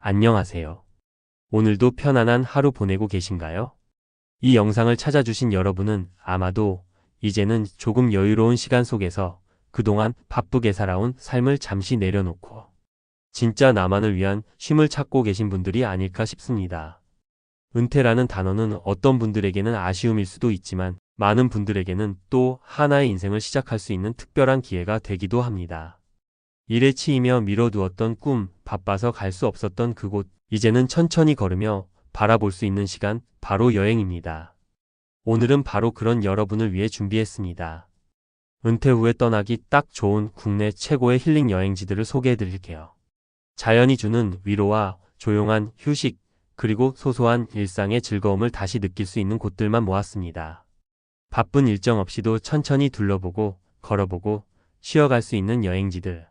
안녕하세요. 오늘도 편안한 하루 보내고 계신가요? 이 영상을 찾아주신 여러분은 아마도 이제는 조금 여유로운 시간 속에서 그동안 바쁘게 살아온 삶을 잠시 내려놓고 진짜 나만을 위한 쉼을 찾고 계신 분들이 아닐까 싶습니다. 은퇴라는 단어는 어떤 분들에게는 아쉬움일 수도 있지만 많은 분들에게는 또 하나의 인생을 시작할 수 있는 특별한 기회가 되기도 합니다. 일에 치이며 미뤄두었던 꿈, 바빠서 갈 수 없었던 그곳, 이제는 천천히 걸으며 바라볼 수 있는 시간, 바로 여행입니다. 오늘은 바로 그런 여러분을 위해 준비했습니다. 은퇴 후에 떠나기 딱 좋은 국내 최고의 힐링 여행지들을 소개해 드릴게요. 자연이 주는 위로와 조용한 휴식, 그리고 소소한 일상의 즐거움을 다시 느낄 수 있는 곳들만 모았습니다. 바쁜 일정 없이도 천천히 둘러보고, 걸어보고, 쉬어갈 수 있는 여행지들.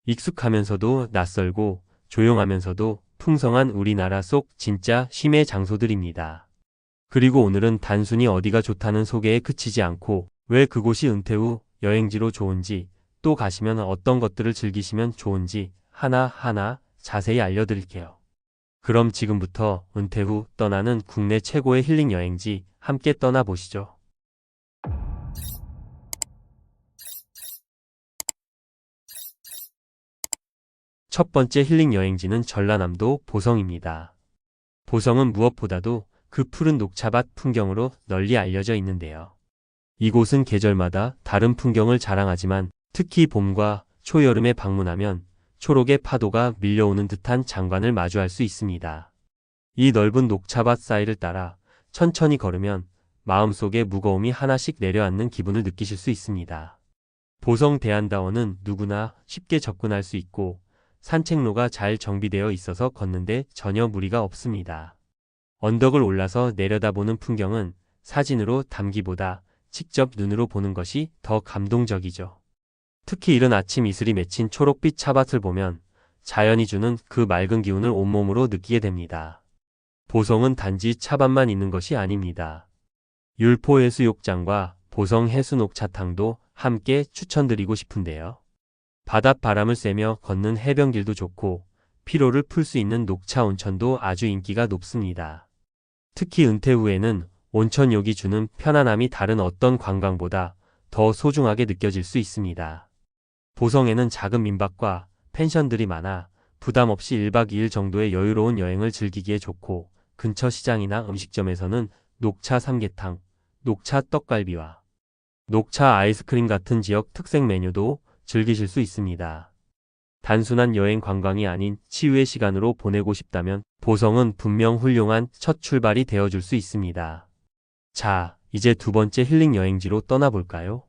익숙하면서도 낯설고 조용하면서도 풍성한 우리나라 속 진짜 쉼의 장소들입니다. 그리고 오늘은 단순히 어디가 좋다는 소개에 그치지 않고 왜 그곳이 은퇴 후 여행지로 좋은지, 또 가시면 어떤 것들을 즐기시면 좋은지 하나하나 자세히 알려드릴게요. 그럼 지금부터 은퇴 후 떠나는 국내 최고의 힐링 여행지 함께 떠나보시죠. 첫 번째 힐링 여행지는 전라남도 보성입니다. 보성은 무엇보다도 그 푸른 녹차밭 풍경으로 널리 알려져 있는데요. 이곳은 계절마다 다른 풍경을 자랑하지만 특히 봄과 초여름에 방문하면 초록의 파도가 밀려오는 듯한 장관을 마주할 수 있습니다. 이 넓은 녹차밭 사이를 따라 천천히 걸으면 마음속에 무거움이 하나씩 내려앉는 기분을 느끼실 수 있습니다. 보성 대한다원은 누구나 쉽게 접근할 수 있고 산책로가 잘 정비되어 있어서 걷는데 전혀 무리가 없습니다. 언덕을 올라서 내려다보는 풍경은 사진으로 담기보다 직접 눈으로 보는 것이 더 감동적이죠. 특히 이른 아침 이슬이 맺힌 초록빛 차밭을 보면 자연이 주는 그 맑은 기운을 온몸으로 느끼게 됩니다. 보성은 단지 차밭만 있는 것이 아닙니다. 율포해수욕장과 보성 해수녹차탕도 함께 추천드리고 싶은데요. 바닷바람을 쐬며 걷는 해변길도 좋고 피로를 풀 수 있는 녹차 온천도 아주 인기가 높습니다. 특히 은퇴 후에는 온천욕이 주는 편안함이 다른 어떤 관광보다 더 소중하게 느껴질 수 있습니다. 보성에는 작은 민박과 펜션들이 많아 부담 없이 1박 2일 정도의 여유로운 여행을 즐기기에 좋고 근처 시장이나 음식점에서는 녹차 삼계탕, 녹차 떡갈비와 녹차 아이스크림 같은 지역 특색 메뉴도 즐기실 수 있습니다. 단순한 여행 관광이 아닌 치유의 시간으로 보내고 싶다면 보성은 분명 훌륭한 첫 출발이 되어줄 수 있습니다. 자, 이제 두 번째 힐링 여행지로 떠나볼까요?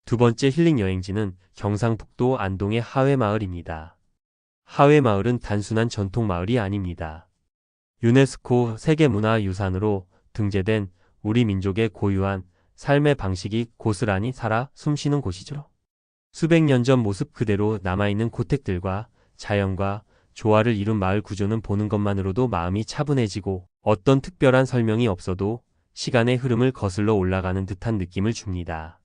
두 번째 힐링 여행지는 경상북도 안동의 하회마을입니다. 하회마을은 단순한 전통마을이 아닙니다. 유네스코 세계문화유산으로 등재된 우리 민족의 고유한 삶의 방식이 고스란히 살아 숨쉬는 곳이죠. 수백 년 전 모습 그대로 남아있는 고택들과 자연과 조화를 이룬 마을 구조는 보는 것만으로도 마음이 차분해지고 어떤 특별한 설명이 없어도 시간의 흐름을 거슬러 올라가는 듯한 느낌을 줍니다.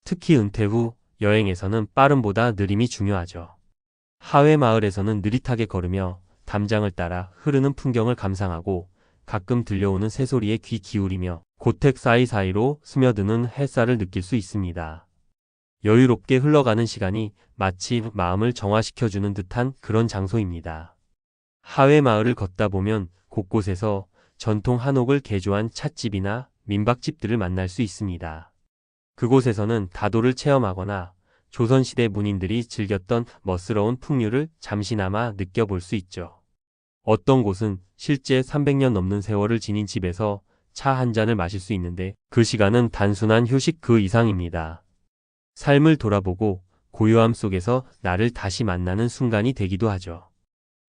특히 은퇴 후 여행에서는 빠름보다 느림이 중요하죠. 하회마을에서는 느릿하게 걸으며 담장을 따라 흐르는 풍경을 감상하고 가끔 들려오는 새소리에 귀 기울이며 고택 사이사이로 스며드는 햇살을 느낄 수 있습니다. 여유롭게 흘러가는 시간이 마치 마음을 정화시켜주는 듯한 그런 장소입니다. 하회마을을 걷다 보면 곳곳에서 전통 한옥을 개조한 찻집이나 민박집들을 만날 수 있습니다. 그곳에서는 다도를 체험하거나 조선시대 문인들이 즐겼던 멋스러운 풍류를 잠시나마 느껴볼 수 있죠. 어떤 곳은 실제 300년 넘는 세월을 지닌 집에서 차 한 잔을 마실 수 있는데 그 시간은 단순한 휴식 그 이상입니다. 삶을 돌아보고 고요함 속에서 나를 다시 만나는 순간이 되기도 하죠.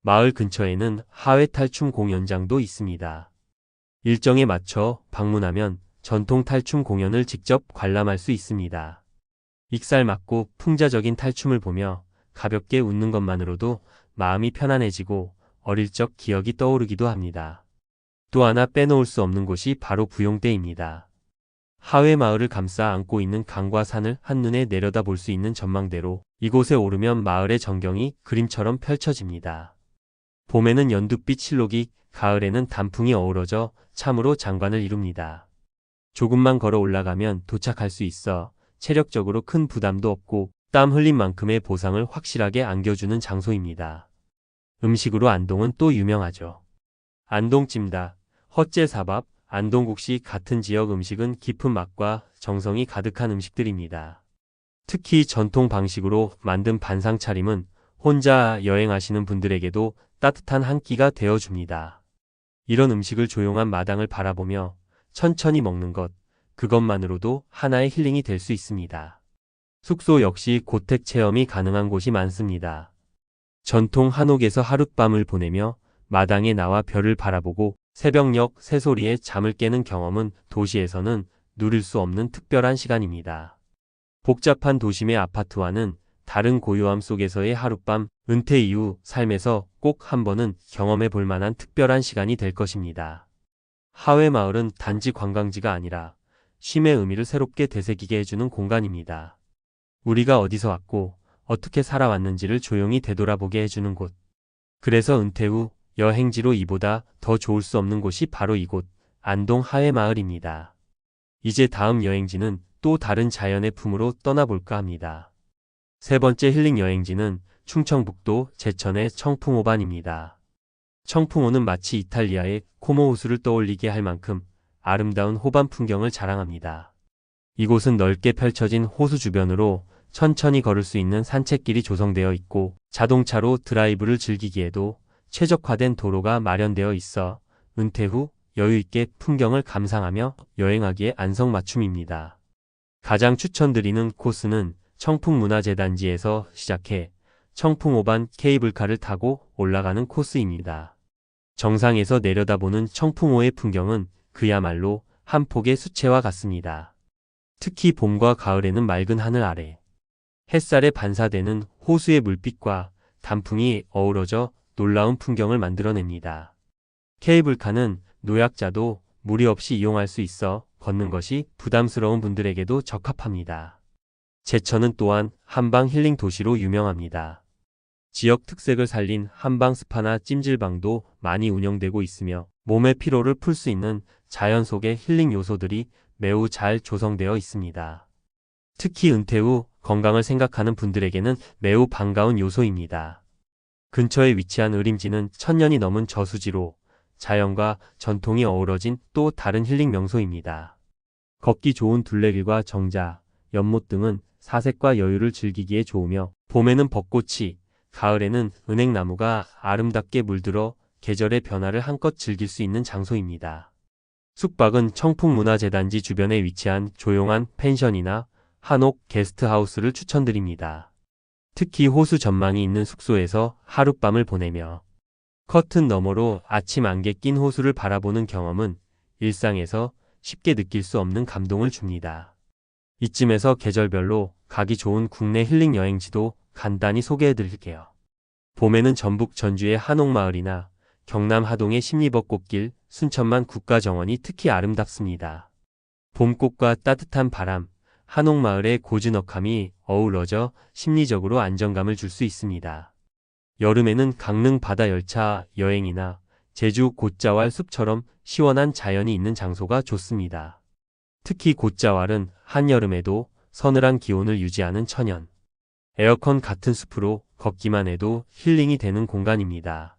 마을 근처에는 하회 탈춤 공연장도 있습니다. 일정에 맞춰 방문하면 전통 탈춤 공연을 직접 관람할 수 있습니다. 익살 맞고 풍자적인 탈춤을 보며 가볍게 웃는 것만으로도 마음이 편안해지고 어릴 적 기억이 떠오르기도 합니다. 또 하나 빼놓을 수 없는 곳이 바로 부용대입니다. 하회마을을 감싸 안고 있는 강과 산을 한눈에 내려다 볼 수 있는 전망대로 이곳에 오르면 마을의 전경이 그림처럼 펼쳐집니다. 봄에는 연두빛 실록이, 가을에는 단풍이 어우러져 참으로 장관을 이룹니다. 조금만 걸어 올라가면 도착할 수 있어 체력적으로 큰 부담도 없고 땀 흘린 만큼의 보상을 확실하게 안겨주는 장소입니다. 음식으로 안동은 또 유명하죠. 안동찜닭, 헛제사밥, 안동국시 같은 지역 음식은 깊은 맛과 정성이 가득한 음식들입니다. 특히 전통 방식으로 만든 반상 차림은 혼자 여행하시는 분들에게도 따뜻한 한 끼가 되어줍니다. 이런 음식을 조용한 마당을 바라보며 천천히 먹는 것, 그것만으로도 하나의 힐링이 될 수 있습니다. 숙소 역시 고택 체험이 가능한 곳이 많습니다. 전통 한옥에서 하룻밤을 보내며 마당에 나와 별을 바라보고 새벽녘 새소리에 잠을 깨는 경험은 도시에서는 누릴 수 없는 특별한 시간입니다. 복잡한 도심의 아파트와는 다른 고요함 속에서의 하룻밤, 은퇴 이후 삶에서 꼭 한 번은 경험해 볼 만한 특별한 시간이 될 것입니다. 하회마을은 단지 관광지가 아니라 쉼의 의미를 새롭게 되새기게 해주는 공간입니다. 우리가 어디서 왔고 어떻게 살아왔는지를 조용히 되돌아보게 해주는 곳. 그래서 은퇴 후 여행지로 이보다 더 좋을 수 없는 곳이 바로 이곳, 안동 하회마을입니다. 이제 다음 여행지는 또 다른 자연의 품으로 떠나볼까 합니다. 세 번째 힐링 여행지는 충청북도 제천의 청풍호반입니다. 청풍호는 마치 이탈리아의 코모 호수를 떠올리게 할 만큼 아름다운 호반 풍경을 자랑합니다. 이곳은 넓게 펼쳐진 호수 주변으로 천천히 걸을 수 있는 산책길이 조성되어 있고 자동차로 드라이브를 즐기기에도 최적화된 도로가 마련되어 있어 은퇴 후 여유있게 풍경을 감상하며 여행하기에 안성맞춤입니다. 가장 추천드리는 코스는 청풍문화재단지에서 시작해 청풍호반 케이블카를 타고 올라가는 코스입니다. 정상에서 내려다보는 청풍호의 풍경은 그야말로 한 폭의 수채화 같습니다. 특히 봄과 가을에는 맑은 하늘 아래 햇살에 반사되는 호수의 물빛과 단풍이 어우러져 놀라운 풍경을 만들어냅니다. 케이블카는 노약자도 무리 없이 이용할 수 있어 걷는 것이 부담스러운 분들에게도 적합합니다. 제천은 또한 한방 힐링 도시로 유명합니다. 지역 특색을 살린 한방 스파나 찜질방도 많이 운영되고 있으며 몸의 피로를 풀 수 있는 자연 속의 힐링 요소들이 매우 잘 조성되어 있습니다. 특히 은퇴 후 건강을 생각하는 분들에게는 매우 반가운 요소입니다. 근처에 위치한 의림지는 1000년이 넘은 저수지로 자연과 전통이 어우러진 또 다른 힐링 명소입니다. 걷기 좋은 둘레길과 정자, 연못 등은 사색과 여유를 즐기기에 좋으며 봄에는 벚꽃이, 가을에는 은행나무가 아름답게 물들어 계절의 변화를 한껏 즐길 수 있는 장소입니다. 숙박은 청풍문화재단지 주변에 위치한 조용한 펜션이나 한옥 게스트하우스를 추천드립니다. 특히 호수 전망이 있는 숙소에서 하룻밤을 보내며 커튼 너머로 아침 안개 낀 호수를 바라보는 경험은 일상에서 쉽게 느낄 수 없는 감동을 줍니다. 이쯤에서 계절별로 가기 좋은 국내 힐링 여행지도 간단히 소개해드릴게요. 봄에는 전북 전주의 한옥마을이나 경남 하동의 십리벚꽃길, 순천만 국가정원이 특히 아름답습니다. 봄꽃과 따뜻한 바람, 한옥마을의 고즈넉함이 어우러져 심리적으로 안정감을 줄 수 있습니다. 여름에는 강릉 바다열차 여행이나 제주 곶자왈 숲처럼 시원한 자연이 있는 장소가 좋습니다. 특히 곶자왈은 한여름에도 서늘한 기온을 유지하는 천연 에어컨 같은 숲으로 걷기만 해도 힐링이 되는 공간입니다.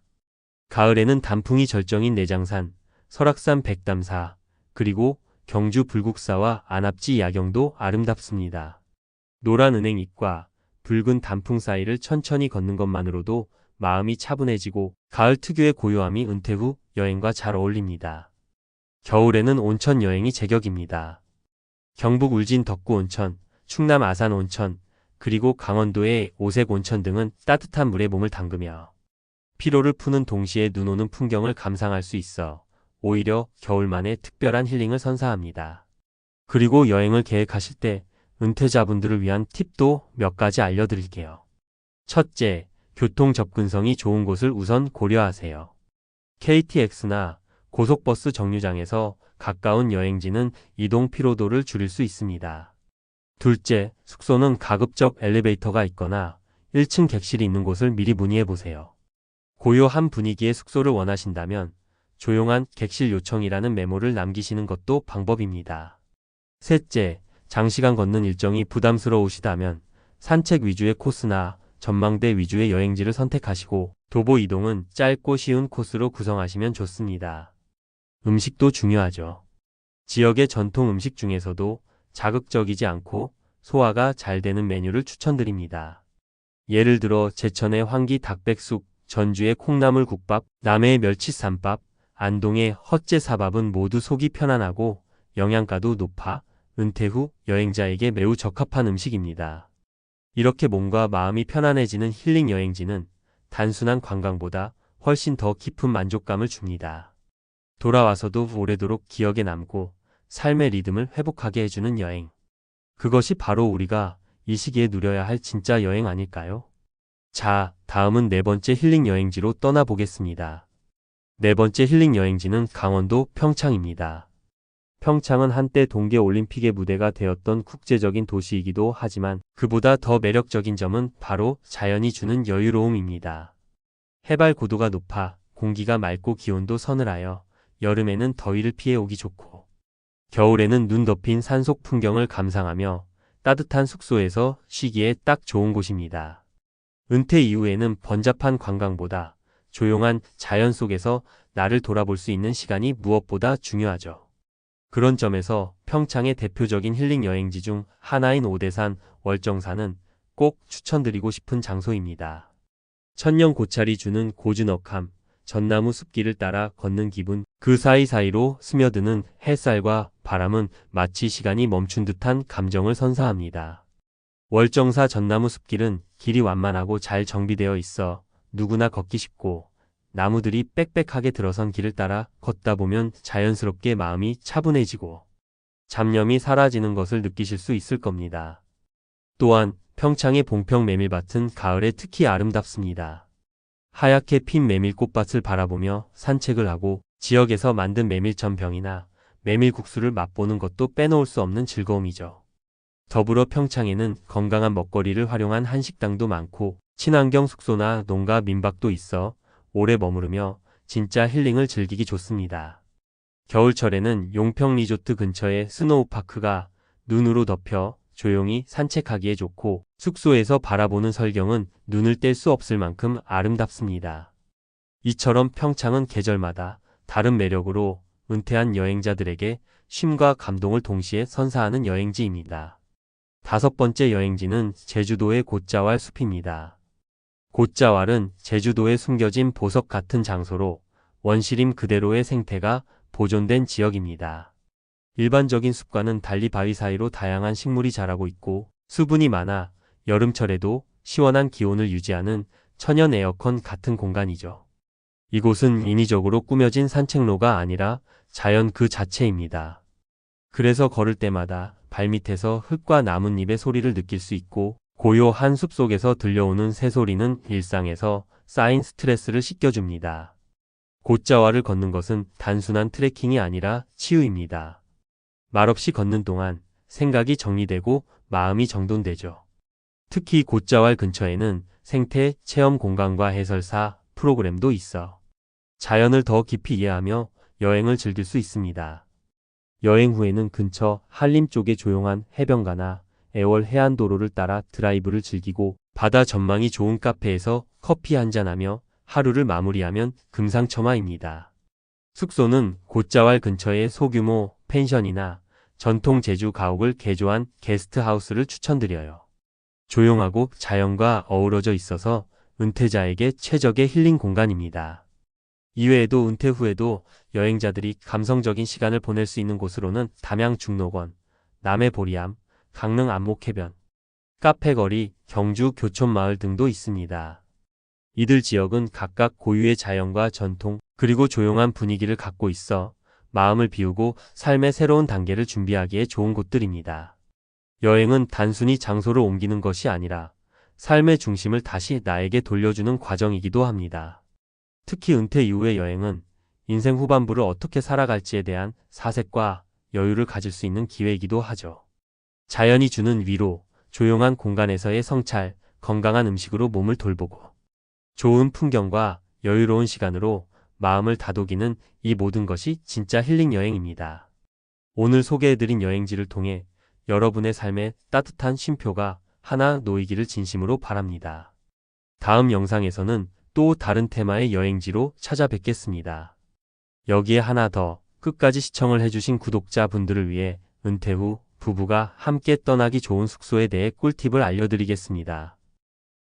가을에는 단풍이 절정인 내장산, 설악산 백담사, 그리고 경주 불국사와 안압지 야경도 아름답습니다. 노란 은행잎과 붉은 단풍 사이를 천천히 걷는 것만으로도 마음이 차분해지고 가을 특유의 고요함이 은퇴 후 여행과 잘 어울립니다. 겨울에는 온천 여행이 제격입니다. 경북 울진 덕구 온천, 충남 아산 온천, 그리고 강원도의 오색 온천 등은 따뜻한 물에 몸을 담그며 피로를 푸는 동시에 눈 오는 풍경을 감상할 수 있어 오히려 겨울만의 특별한 힐링을 선사합니다. 그리고 여행을 계획하실 때 은퇴자분들을 위한 팁도 몇 가지 알려드릴게요. 첫째, 교통 접근성이 좋은 곳을 우선 고려하세요. KTX나 고속버스 정류장에서 가까운 여행지는 이동 피로도를 줄일 수 있습니다. 둘째, 숙소는 가급적 엘리베이터가 있거나 1층 객실이 있는 곳을 미리 문의해 보세요. 고요한 분위기의 숙소를 원하신다면 조용한 객실 요청이라는 메모를 남기시는 것도 방법입니다. 셋째, 장시간 걷는 일정이 부담스러우시다면 산책 위주의 코스나 전망대 위주의 여행지를 선택하시고 도보 이동은 짧고 쉬운 코스로 구성하시면 좋습니다. 음식도 중요하죠. 지역의 전통 음식 중에서도 자극적이지 않고 소화가 잘 되는 메뉴를 추천드립니다. 예를 들어 제천의 황기 닭백숙, 전주의 콩나물 국밥, 남해의 멸치쌈밥, 안동의 헛제사밥은 모두 속이 편안하고 영양가도 높아 은퇴 후 여행자에게 매우 적합한 음식입니다. 이렇게 몸과 마음이 편안해지는 힐링 여행지는 단순한 관광보다 훨씬 더 깊은 만족감을 줍니다. 돌아와서도 오래도록 기억에 남고 삶의 리듬을 회복하게 해주는 여행. 그것이 바로 우리가 이 시기에 누려야 할 진짜 여행 아닐까요? 자, 다음은 네 번째 힐링 여행지로 떠나보겠습니다. 네 번째 힐링 여행지는 강원도 평창입니다. 평창은 한때 동계올림픽의 무대가 되었던 국제적인 도시이기도 하지만 그보다 더 매력적인 점은 바로 자연이 주는 여유로움입니다. 해발 고도가 높아 공기가 맑고 기온도 서늘하여 여름에는 더위를 피해 오기 좋고 겨울에는 눈 덮인 산속 풍경을 감상하며 따뜻한 숙소에서 쉬기에 딱 좋은 곳입니다. 은퇴 이후에는 번잡한 관광보다 조용한 자연 속에서 나를 돌아볼 수 있는 시간이 무엇보다 중요하죠. 그런 점에서 평창의 대표적인 힐링 여행지 중 하나인 오대산, 월정산은 꼭 추천드리고 싶은 장소입니다. 천년 고찰이 주는 고즈넉함, 전나무 숲길을 따라 걷는 기분, 그 사이사이로 스며드는 햇살과 바람은 마치 시간이 멈춘 듯한 감정을 선사합니다. 월정사 전나무 숲길은 길이 완만하고 잘 정비되어 있어 누구나 걷기 쉽고 나무들이 빽빽하게 들어선 길을 따라 걷다 보면 자연스럽게 마음이 차분해지고 잡념이 사라지는 것을 느끼실 수 있을 겁니다. 또한 평창의 봉평 메밀밭은 가을에 특히 아름답습니다. 하얗게 핀 메밀꽃밭을 바라보며 산책을 하고 지역에서 만든 메밀전병이나 메밀국수를 맛보는 것도 빼놓을 수 없는 즐거움이죠. 더불어 평창에는 건강한 먹거리를 활용한 한식당도 많고 친환경 숙소나 농가 민박도 있어 오래 머무르며 진짜 힐링을 즐기기 좋습니다. 겨울철에는 용평 리조트 근처의 스노우파크가 눈으로 덮여 조용히 산책하기에 좋고 숙소에서 바라보는 설경은 눈을 뗄 수 없을 만큼 아름답습니다. 이처럼 평창은 계절마다 다른 매력으로 은퇴한 여행자들에게 쉼과 감동을 동시에 선사하는 여행지입니다. 다섯 번째 여행지는 제주도의 곶자왈 숲입니다. 곶자왈은 제주도에 숨겨진 보석 같은 장소로 원시림 그대로의 생태가 보존된 지역입니다. 일반적인 숲과는 달리 바위 사이로 다양한 식물이 자라고 있고 수분이 많아 여름철에도 시원한 기온을 유지하는 천연 에어컨 같은 공간이죠. 이곳은 인위적으로 꾸며진 산책로가 아니라 자연 그 자체입니다. 그래서 걸을 때마다 발밑에서 흙과 나뭇잎의 소리를 느낄 수 있고 고요한 숲속에서 들려오는 새소리는 일상에서 쌓인 스트레스를 씻겨줍니다. 곶자왈을 걷는 것은 단순한 트레킹이 아니라 치유입니다. 말없이 걷는 동안 생각이 정리되고 마음이 정돈되죠. 특히 곶자왈 근처에는 생태 체험 공간과 해설사 프로그램도 있어 자연을 더 깊이 이해하며 여행을 즐길 수 있습니다. 여행 후에는 근처 한림 쪽의 조용한 해변가나 애월 해안도로를 따라 드라이브를 즐기고 바다 전망이 좋은 카페에서 커피 한잔하며 하루를 마무리하면 금상첨화입니다. 숙소는 곶자왈 근처의 소규모 펜션이나 전통 제주 가옥을 개조한 게스트하우스를 추천드려요. 조용하고 자연과 어우러져 있어서 은퇴자에게 최적의 힐링 공간입니다. 이외에도 은퇴 후에도 여행자들이 감성적인 시간을 보낼 수 있는 곳으로는 담양 중록원, 남해 보리암, 강릉 안목해변, 카페거리, 경주 교촌마을 등도 있습니다. 이들 지역은 각각 고유의 자연과 전통, 그리고 조용한 분위기를 갖고 있어 마음을 비우고 삶의 새로운 단계를 준비하기에 좋은 곳들입니다. 여행은 단순히 장소를 옮기는 것이 아니라 삶의 중심을 다시 나에게 돌려주는 과정이기도 합니다. 특히 은퇴 이후의 여행은 인생 후반부를 어떻게 살아갈지에 대한 사색과 여유를 가질 수 있는 기회이기도 하죠. 자연이 주는 위로, 조용한 공간에서의 성찰, 건강한 음식으로 몸을 돌보고 좋은 풍경과 여유로운 시간으로 마음을 다독이는 이 모든 것이 진짜 힐링 여행입니다. 오늘 소개해드린 여행지를 통해 여러분의 삶에 따뜻한 쉼표가 하나 놓이기를 진심으로 바랍니다. 다음 영상에서는 또 다른 테마의 여행지로 찾아뵙겠습니다. 여기에 하나 더, 끝까지 시청을 해주신 구독자분들을 위해 은퇴 후 부부가 함께 떠나기 좋은 숙소에 대해 꿀팁을 알려드리겠습니다.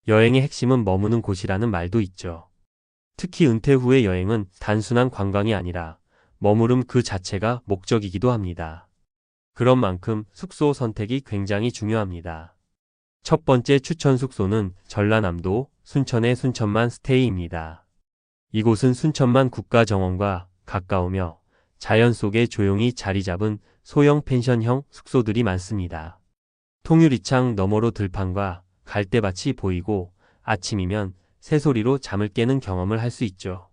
여행의 핵심은 머무는 곳이라는 말도 있죠. 특히 은퇴 후의 여행은 단순한 관광이 아니라 머무름 그 자체가 목적이기도 합니다. 그런 만큼 숙소 선택이 굉장히 중요합니다. 첫 번째 추천 숙소는 전라남도 순천의 순천만 스테이입니다. 이곳은 순천만 국가정원과 가까우며 자연 속에 조용히 자리 잡은 소형 펜션형 숙소들이 많습니다. 통유리창 너머로 들판과 갈대밭이 보이고 아침이면 새소리로 잠을 깨는 경험을 할 수 있죠.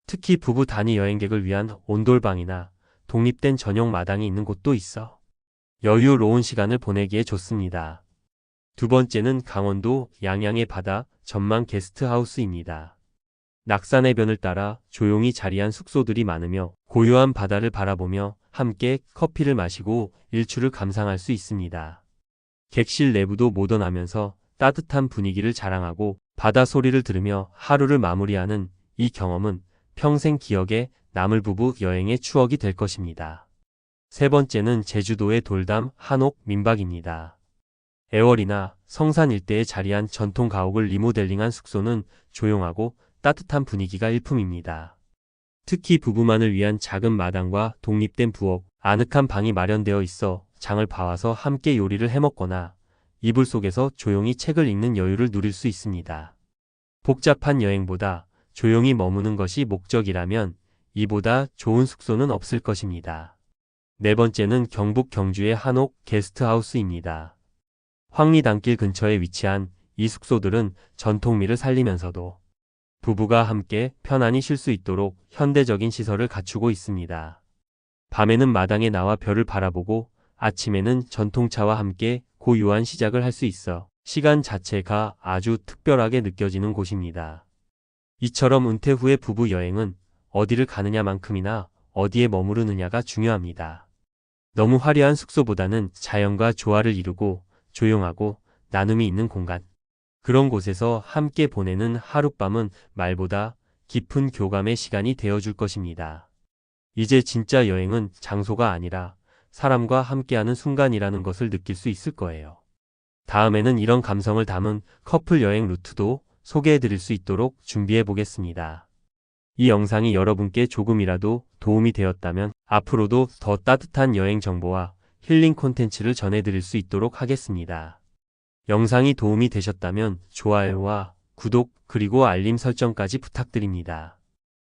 특히 부부 단위 여행객을 위한 온돌방이나 독립된 전용 마당이 있는 곳도 있어 여유로운 시간을 보내기에 좋습니다. 두 번째는 강원도 양양의 바다 전망 게스트하우스입니다. 낙산해변을 따라 조용히 자리한 숙소들이 많으며 고요한 바다를 바라보며 함께 커피를 마시고 일출을 감상할 수 있습니다. 객실 내부도 모던하면서 따뜻한 분위기를 자랑하고 바다 소리를 들으며 하루를 마무리하는 이 경험은 평생 기억에 남을 부부 여행의 추억이 될 것입니다. 세 번째는 제주도의 돌담 한옥 민박입니다. 애월이나 성산 일대에 자리한 전통 가옥을 리모델링한 숙소는 조용하고 따뜻한 분위기가 일품입니다. 특히 부부만을 위한 작은 마당과 독립된 부엌, 아늑한 방이 마련되어 있어 장을 봐와서 함께 요리를 해먹거나 이불 속에서 조용히 책을 읽는 여유를 누릴 수 있습니다. 복잡한 여행보다 조용히 머무는 것이 목적이라면 이보다 좋은 숙소는 없을 것입니다. 네 번째는 경북 경주의 한옥 게스트하우스입니다. 황리단길 근처에 위치한 이 숙소들은 전통미를 살리면서도 부부가 함께 편안히 쉴 수 있도록 현대적인 시설을 갖추고 있습니다. 밤에는 마당에 나와 별을 바라보고 아침에는 전통차와 함께 고요한 시작을 할 수 있어 시간 자체가 아주 특별하게 느껴지는 곳입니다. 이처럼 은퇴 후의 부부 여행은 어디를 가느냐만큼이나 어디에 머무르느냐가 중요합니다. 너무 화려한 숙소보다는 자연과 조화를 이루고 조용하고 나눔이 있는 공간. 그런 곳에서 함께 보내는 하룻밤은 말보다 깊은 교감의 시간이 되어줄 것입니다. 이제 진짜 여행은 장소가 아니라 사람과 함께하는 순간이라는 것을 느낄 수 있을 거예요. 다음에는 이런 감성을 담은 커플 여행 루트도 소개해드릴 수 있도록 준비해 보겠습니다. 이 영상이 여러분께 조금이라도 도움이 되었다면 앞으로도 더 따뜻한 여행 정보와 힐링 콘텐츠를 전해드릴 수 있도록 하겠습니다. 영상이 도움이 되셨다면 좋아요와 구독 그리고 알림 설정까지 부탁드립니다.